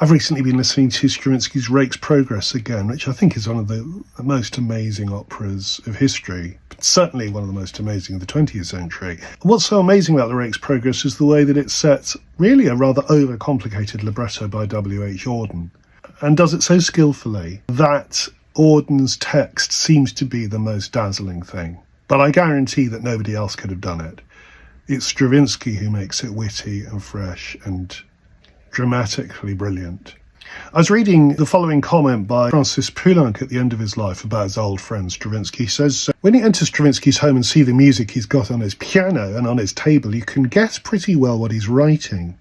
I've recently been listening to Stravinsky's Rake's Progress again, which I think is one of the most amazing operas of history, but certainly one of the most amazing of the 20th century. What's so amazing about the Rake's Progress is the way that it sets really a rather overcomplicated libretto by W.H. Auden, and does it so skillfully that Auden's text seems to be the most dazzling thing. But I guarantee that nobody else could have done it. It's Stravinsky who makes it witty and fresh and dramatically brilliant. I was reading the following comment by Francis Poulenc at the end of his life about his old friend Stravinsky. He says, when you enter Stravinsky's home and see the music he's got on his piano and on his table, you can guess pretty well what he's writing.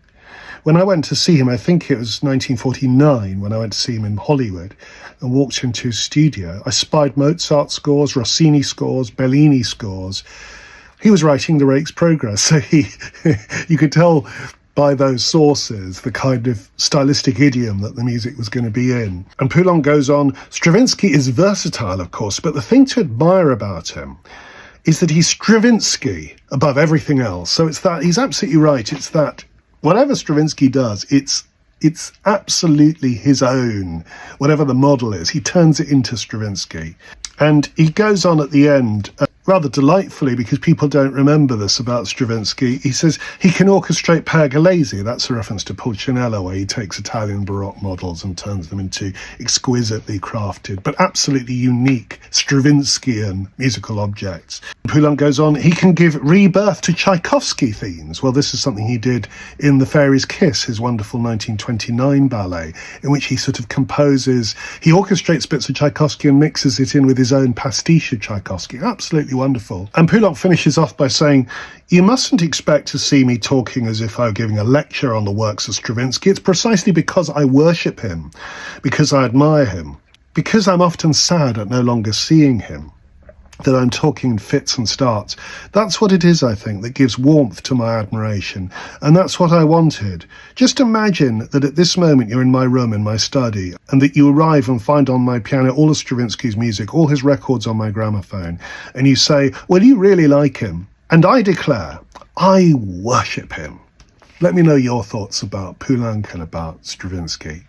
When I went to see him, I think it was 1949, when I went to see him in Hollywood and walked into his studio, I spied Mozart scores, Rossini scores, Bellini scores. He was writing the Rake's Progress, so you could tell by those sources the kind of stylistic idiom that the music was going to be in. And Poulenc goes on, Stravinsky is versatile, of course, but the thing to admire about him is that he's Stravinsky above everything else. So it's that, he's absolutely right, it's that whatever Stravinsky does, it's absolutely his own. Whatever the model is, he turns it into Stravinsky. And he goes on at the end, rather delightfully, because people don't remember this about Stravinsky. He says he can orchestrate pergolesi. That's a reference to Pulcinella, where he takes Italian Baroque models and turns them into exquisitely crafted, but absolutely unique Stravinskyan musical objects. Poulenc goes on, he can give rebirth to Tchaikovsky themes. Well, this is something he did in The Fairy's Kiss, his wonderful 1929 ballet, in which he sort of composes, he orchestrates bits of Tchaikovsky and mixes it in with his own pastiche of Tchaikovsky. Absolutely wonderful. And Poulenc finishes off by saying, you mustn't expect to see me talking as if I were giving a lecture on the works of Stravinsky. It's precisely because I worship him, because I admire him, because I'm often sad at no longer seeing him, that I'm talking in fits and starts. That's what it is, I think, that gives warmth to my admiration. And that's what I wanted. Just imagine that at this moment you're in my room, in my study, and that you arrive and find on my piano all of Stravinsky's music, all his records on my gramophone, and you say, well, you really like him. And I declare, I worship him. Let me know your thoughts about Poulenc and about Stravinsky.